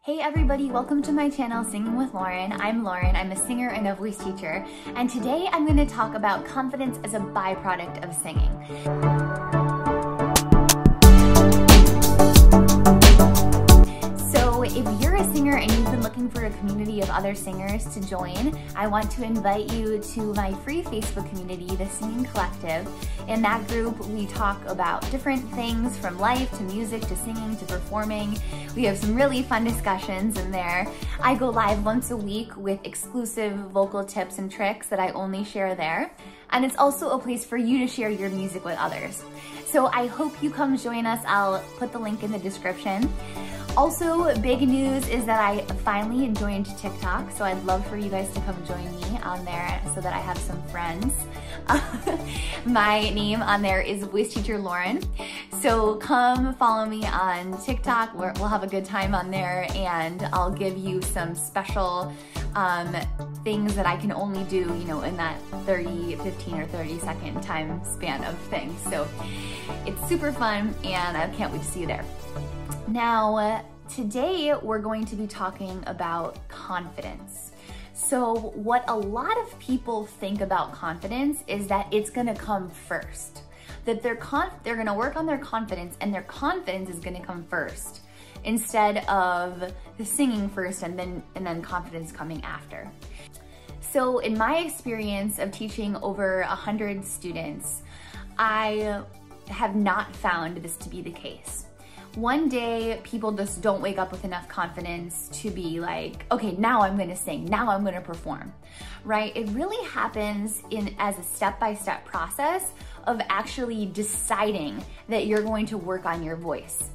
Hey everybody, welcome to my channel, Singing with Lauren. I'm Lauren, I'm a singer and a voice teacher, and today I'm going to talk about confidence as a byproduct of singing. So if you're a singer and you've been looking for a community of other singers to join, I want to invite you to my free Facebook community, The Singing Collective. In that group, we talk about different things from life to music to singing to performing. We have some really fun discussions in there. I go live once a week with exclusive vocal tips and tricks that I only share there. And it's also a place for you to share your music with others. So I hope you come join us. I'll put the link in the description. Also, big news is that I finally joined TikTok, so I'd love for you guys to come join me on there so that I have some friends. My name on there is Voice Teacher Lauren, so come follow me on TikTok. We'll have a good time on there, and I'll give you some special things that I can only do, in that 15 or 30 second time span of things. So it's super fun, and I can't wait to see you there. Now, today we're going to be talking about confidence. So what a lot of people think about confidence is that it's gonna come first. That they're gonna work on their confidence, and their confidence is gonna come first instead of the singing first and then confidence coming after. So in my experience of teaching over 100 students, I have not found this to be the case. One day, people just don't wake up with enough confidence to be like, okay, now I'm gonna sing, now I'm gonna perform, right? It really happens as a step-by-step process of actually deciding that you're going to work on your voice.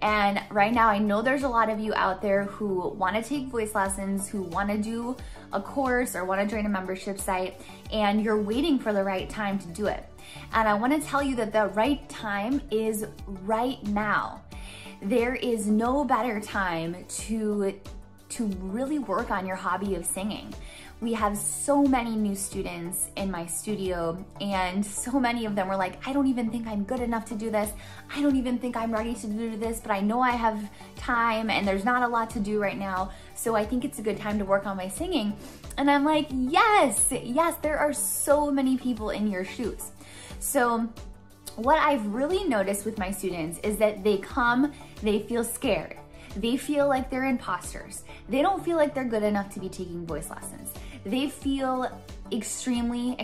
And right now, I know there's a lot of you out there who wanna take voice lessons, who wanna do a course or wanna join a membership site, and you're waiting for the right time to do it. And I wanna tell you that the right time is right now. There is no better time to really work on your hobby of singing. We have so many new students in my studio, and so many of them were like, I don't even think I'm good enough to do this. I don't even think I'm ready to do this, but I know I have time and there's not a lot to do right now. So I think it's a good time to work on my singing. And I'm like, yes, there are so many people in your shoes. So what I've really noticed with my students is that they come, they feel scared. They feel like they're imposters. They don't feel like they're good enough to be taking voice lessons. They feel extremely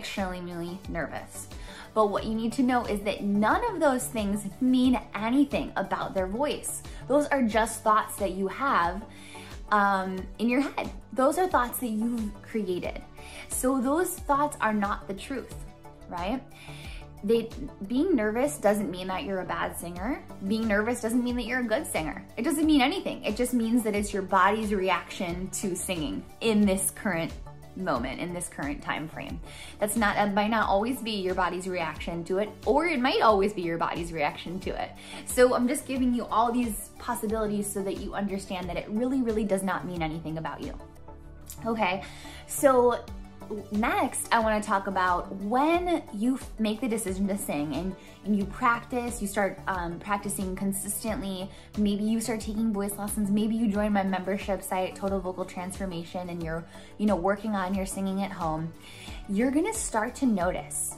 nervous. But what you need to know is that none of those things mean anything about their voice. Those are just thoughts that you have in your head. Those are thoughts that you've created. So those thoughts are not the truth, right? Being nervous doesn't mean that you're a bad singer. Being nervous doesn't mean that you're a good singer. It doesn't mean anything. It just means that it's your body's reaction to singing in this current moment, in this current time frame. That might not always be your body's reaction to it, or it might always be your body's reaction to it. So I'm just giving you all these possibilities so that you understand that it really does not mean anything about you. Okay, so next, I want to talk about when you make the decision to sing and you practice, you start practicing consistently. Maybe you start taking voice lessons. Maybe you join my membership site, Total Vocal Transformation, and you're working on your singing at home. You're gonna start to notice,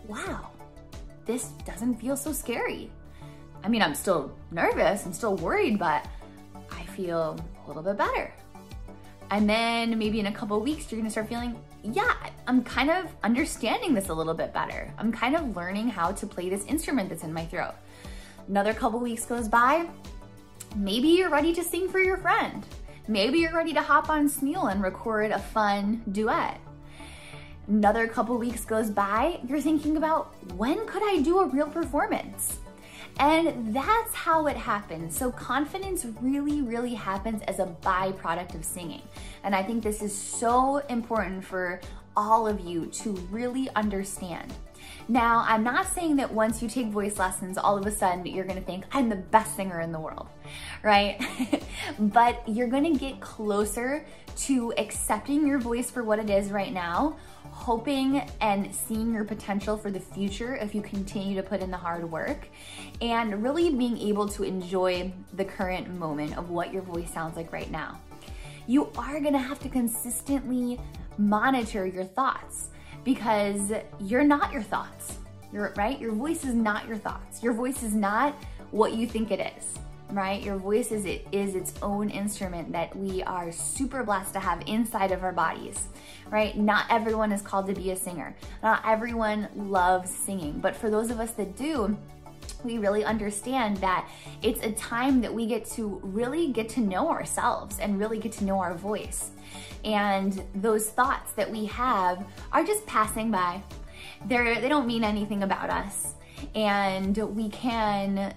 wow, this doesn't feel so scary. I mean, I'm still nervous, I'm still worried, but I feel a little bit better. And then maybe in a couple of weeks, you're gonna start feeling, yeah, I'm kind of understanding this a little bit better. I'm kind of learning how to play this instrument that's in my throat. Another couple of weeks goes by, maybe you're ready to sing for your friend. Maybe you're ready to hop on Smule and record a fun duet. Another couple of weeks goes by, you're thinking about, when could I do a real performance? And that's how it happens. So confidence really happens as a byproduct of singing. And I think this is so important for all of you to really understand. Now, I'm not saying that once you take voice lessons, all of a sudden you're gonna think, I'm the best singer in the world, right? But you're gonna get closer to accepting your voice for what it is right now, hoping and seeing your potential for the future if you continue to put in the hard work, and really being able to enjoy the current moment of what your voice sounds like right now. You are gonna have to consistently monitor your thoughts, because you're not your thoughts, right? Your voice is not your thoughts. Your voice is not what you think it is, right? Your voice is its own instrument that we are super blessed to have inside of our bodies, right? Not everyone is called to be a singer. Not everyone loves singing, but for those of us that do, we really understand that it's a time that we get to really get to know ourselves and really get to know our voice. And those thoughts that we have are just passing by. They don't mean anything about us. And we can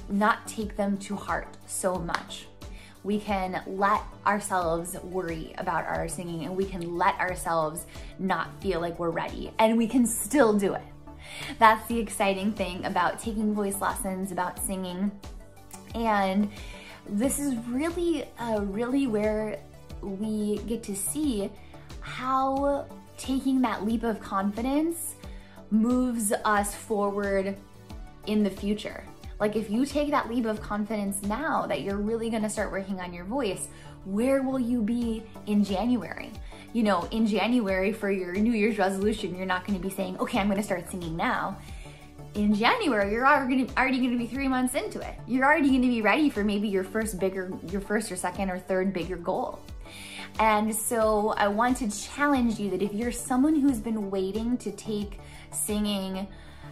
not take them to heart so much. We can let ourselves worry about our singing, and we can let ourselves not feel like we're ready, and we can still do it. That's the exciting thing about taking voice lessons, about singing. And this is really where we get to see how taking that leap of confidence moves us forward in the future. Like, if you take that leap of confidence now that you're really gonna start working on your voice, where will you be in January? You know, in January for your New Year's resolution, you're not gonna be saying, okay, I'm gonna start singing now. In January, you're already gonna be 3 months into it. You're already gonna be ready for maybe your first or second or third bigger goal. And so I want to challenge you that if you're someone who's been waiting to take singing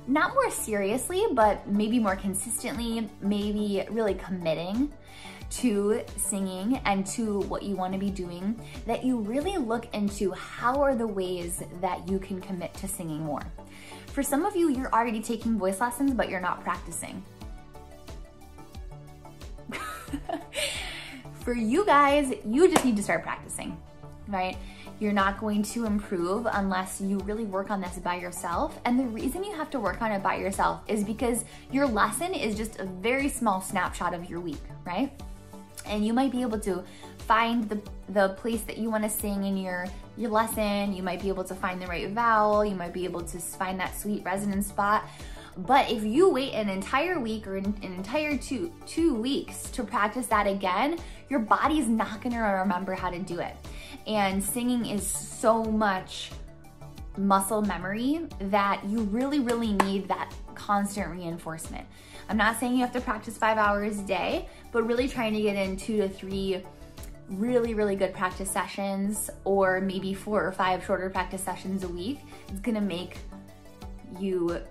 not more seriously, but maybe more consistently, maybe really committing to singing and to what you want to be doing, that you really look into how are the ways that you can commit to singing more. For some of you, you're already taking voice lessons, but you're not practicing. For you guys, you just need to start practicing, right? You're not going to improve unless you really work on this by yourself. And the reason you have to work on it by yourself is because your lesson is just a very small snapshot of your week, right? And you might be able to find the place that you want to sing in your lesson. You might be able to find the right vowel. You might be able to find that sweet resonance spot. But if you wait an entire week or an entire two weeks to practice that again, your body's not gonna remember how to do it. And singing is so much muscle memory that you really, really need that constant reinforcement. I'm not saying you have to practice 5 hours a day, but really trying to get in 2 to 3 really, really good practice sessions, or maybe 4 or 5 shorter practice sessions a week. It's gonna make you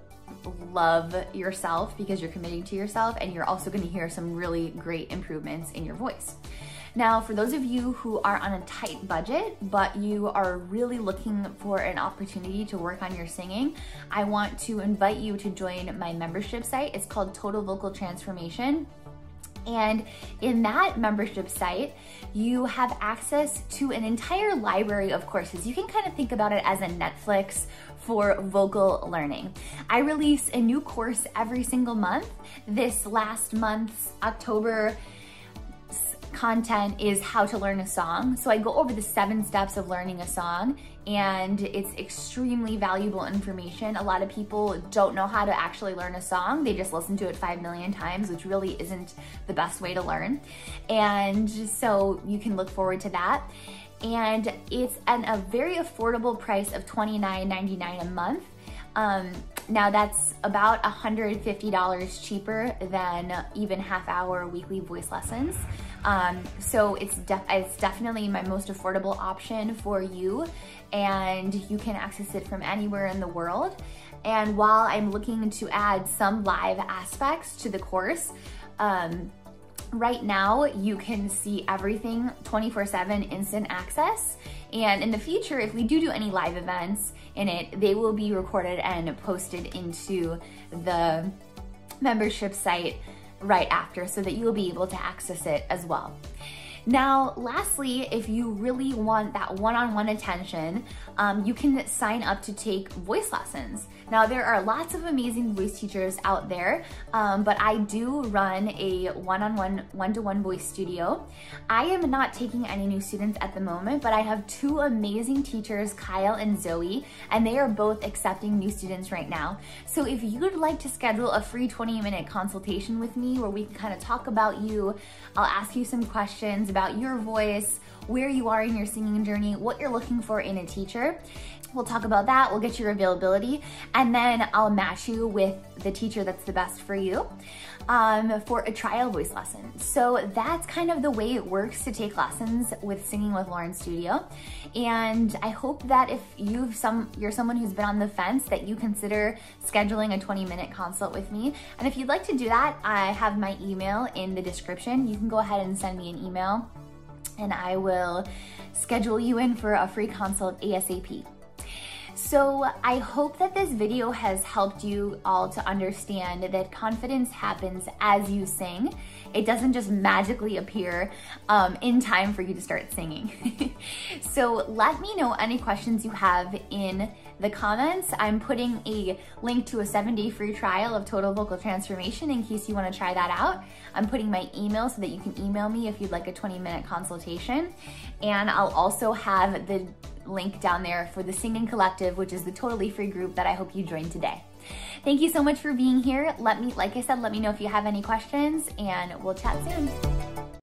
love yourself because you're committing to yourself, and you're also going to hear some really great improvements in your voice. Now, for those of you who are on a tight budget, but you are really looking for an opportunity to work on your singing, I want to invite you to join my membership site. It's called Total Vocal Transformation. And in that membership site, you have access to an entire library of courses. You can kind of think about it as a Netflix for vocal learning. I release a new course every single month. This last month's October content is how to learn a song. So I go over the 7 steps of learning a song, and it's extremely valuable information. A lot of people don't know how to actually learn a song. They just listen to it 5 million times, which really isn't the best way to learn. And so you can look forward to that. And it's at a very affordable price of $29.99 a month. Now that's about $150 cheaper than even half-hour weekly voice lessons. So it's definitely my most affordable option for you, and you can access it from anywhere in the world. And while I'm looking to add some live aspects to the course, right now you can see everything 24/7 instant access. And in the future, if we do any live events in it, they will be recorded and posted into the membership site right after, so that you'll be able to access it as well. Now, lastly, if you really want that one-on-one attention, you can sign up to take voice lessons. Now, there are lots of amazing voice teachers out there, but I do run a one-on-one, one-to-one voice studio. I am not taking any new students at the moment, but I have two amazing teachers, Kyle and Zoe, and they are both accepting new students right now. So if you'd like to schedule a free 20-minute consultation with me where we can kind of talk about you, I'll ask you some questions about your voice, where you are in your singing journey, what you're looking for in a teacher. We'll talk about that, we'll get your availability, and then I'll match you with the teacher that's the best for you for a trial voice lesson. So that's kind of the way it works to take lessons with Singing with Lauren Studio. And I hope that if you're someone who's been on the fence, that you consider scheduling a 20-minute consult with me. And if you'd like to do that, I have my email in the description. You can go ahead and send me an email and I will schedule you in for a free consult ASAP. So I hope that this video has helped you all to understand that confidence happens as you sing. It doesn't just magically appear in time for you to start singing. So let me know any questions you have in the comments. I'm putting a link to a 7-day free trial of Total Vocal Transformation in case you want to try that out. I'm putting my email so that you can email me if you'd like a 20-minute consultation. And I'll also have the link down there for the Singing Collective, which is the totally free group that I hope you joined today. Thank you so much for being here. Like I said, let me know if you have any questions and we'll chat soon.